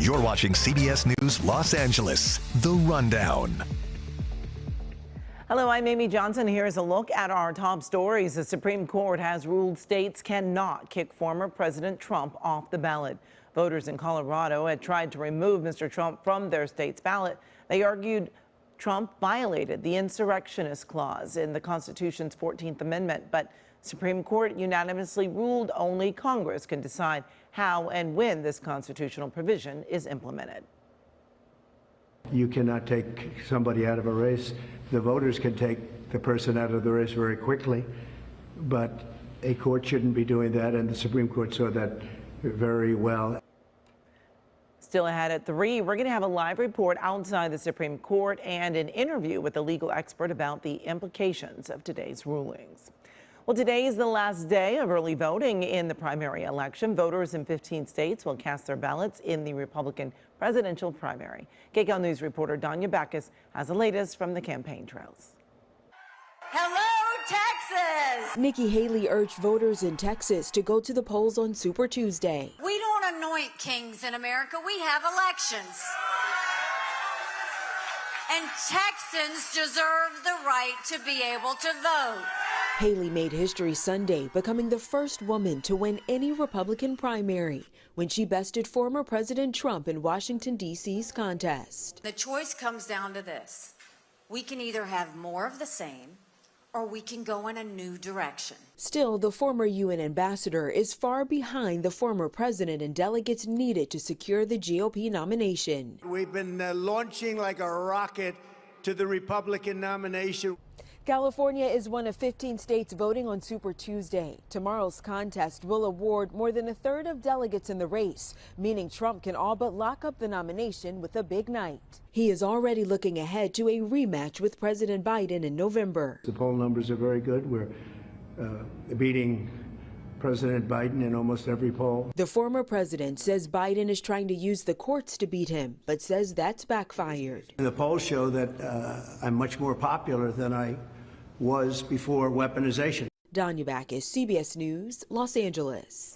You're watching CBS News Los Angeles, The Rundown. Hello, I'm Amy Johnson. Here's a look at our top stories. The Supreme Court has ruled states cannot kick former President Trump off the ballot. Voters in Colorado had tried to remove Mr. Trump from their state's ballot. They argued Trump violated the insurrectionist clause in the Constitution's 14th Amendment, but Supreme Court unanimously ruled only Congress can decide how and when this constitutional provision is implemented. You cannot take somebody out of a race. The voters can take the person out of the race very quickly, but a court shouldn't be doing that, and the Supreme Court saw that very well. Still ahead at 3, we're going to have a live report outside the Supreme Court and an interview with a legal expert about the implications of today's rulings. Well, today is the last day of early voting in the primary election. Voters in 15 states will cast their ballots in the Republican presidential primary. KCAL News reporter Danya Backus has the latest from the campaign trails. Hello, Texas! Nikki Haley urged voters in Texas to go to the polls on Super Tuesday. We don't anoint kings in America. We have elections. And Texans deserve the right to be able to vote. Haley made history Sunday, becoming the first woman to win any Republican primary when she bested former President Trump in Washington, D.C.'s contest. The choice comes down to this. We can either have more of the same, or we can go in a new direction. Still, the former UN ambassador is far behind the former president and delegates needed to secure the GOP nomination. We've been launching like a rocket to the Republican nomination. California is one of 15 states voting on Super Tuesday. Tomorrow's contest will award more than a third of delegates in the race, meaning Trump can all but lock up the nomination with a big night. He is already looking ahead to a rematch with President Biden in November. The poll numbers are very good. We're beating President Biden in almost every poll. The former president says Biden is trying to use the courts to beat him, but says that's backfired. The polls show that I'm much more popular than I was before weaponization. Danya Backus, CBS News, Los Angeles.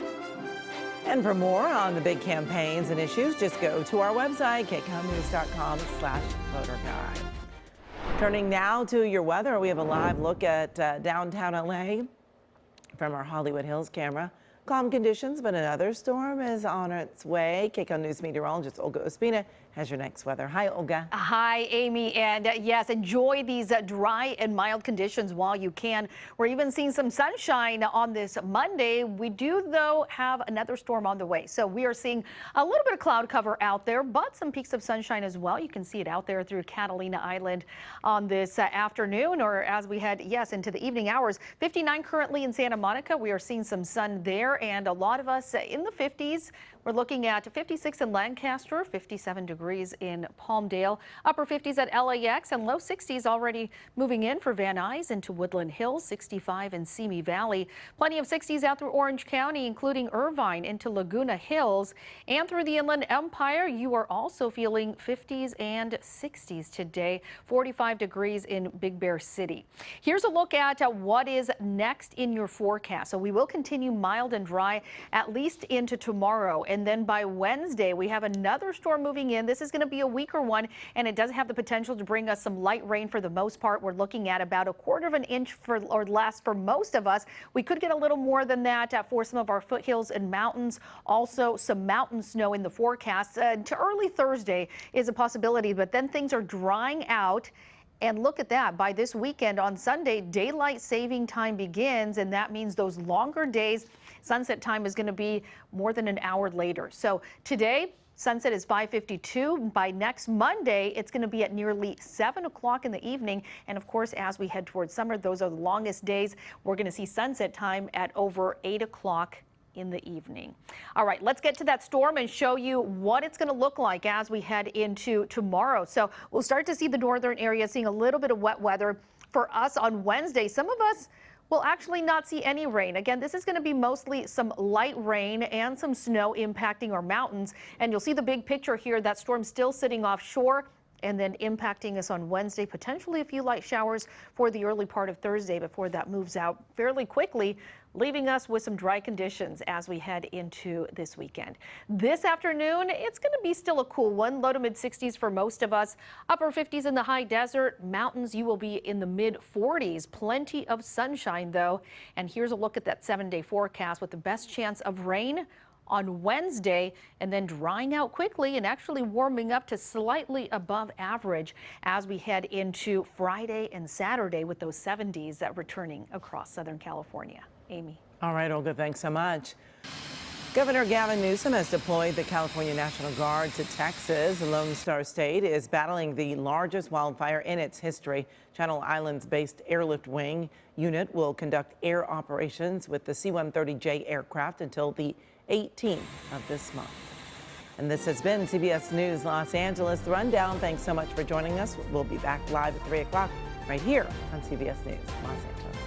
And for more on the big campaigns and issues, just go to our website, kcalnews.com/voter guide. Turning now to your weather, we have a live look at downtown LA from our Hollywood Hills camera. Calm conditions, but another storm is on its way. KCAL News meteorologist Olga Ospina has your next weather. Hi, Olga. Hi, Amy. And yes, enjoy these dry and mild conditions while you can. We're even seeing some sunshine on this Monday. We do, though, have another storm on the way. So we are seeing a little bit of cloud cover out there, but some peaks of sunshine as well. You can see it out there through Catalina Island on this afternoon, or as we head, yes, into the evening hours. 59 currently in Santa Monica. We are seeing some sun there, and a lot of us in the 50s. We're looking at 56 in Lancaster, 57 degrees in Palmdale, upper 50s at LAX, and low 60s already moving in for Van Nuys into Woodland Hills, 65 in Simi Valley. Plenty of 60s out through Orange County, including Irvine into Laguna Hills, and through the Inland Empire. You are also feeling 50s and 60s today, 45 degrees in Big Bear City. Here's a look at what is next in your forecast. So we will continue mild and dry at least into tomorrow. And then by Wednesday, we have another storm moving in. This is going to be a weaker one, and it does have the potential to bring us some light rain for the most part. We're looking at about 1/4 of an inch or less for most of us. We could get a little more than that for some of our foothills and mountains. Also, some mountain snow in the forecast. To early Thursday is a possibility, but then things are drying out. And look at that. By this weekend on Sunday, daylight saving time begins, and that means those longer days, sunset time is going to be more than an hour later. So today, sunset is 5:52. By next Monday, it's going to be at nearly 7 o'clock in the evening. And of course, as we head towards summer, those are the longest days. We're going to see sunset time at over 8 o'clock in the evening. All right, let's get to that storm and show you what it's going to look like as we head into tomorrow. So we'll start to see the northern area seeing a little bit of wet weather for us on Wednesday. Some of us will actually not see any rain. Again, this is going to be mostly some light rain and some snow impacting our mountains. And you'll see the big picture here. That storm still sitting offshore and then impacting us on Wednesday, potentially a few light showers for the early part of Thursday before that moves out fairly quickly leaving us with some dry conditions as we head into this weekend. This afternoon, it's going to be still a cool one. Low to mid 60s for most of us. Upper 50s in the high desert. Mountains, you will be in the mid 40s. Plenty of sunshine, though. And here's a look at that 7-day forecast with the best chance of rain on Wednesday, and then drying out quickly and actually warming up to slightly above average as we head into Friday and Saturday with those 70s that returning across Southern California. Amy. All right, Olga, thanks so much. Governor Gavin Newsom has deployed the California National Guard to Texas. The Lone Star State is battling the largest wildfire in its history. Channel Islands-based Airlift Wing unit will conduct air operations with the C-130J aircraft until the 18th of this month. And this has been CBS News Los Angeles. The Rundown. Thanks so much for joining us. We'll be back live at 3 o'clock right here on CBS News Los Angeles.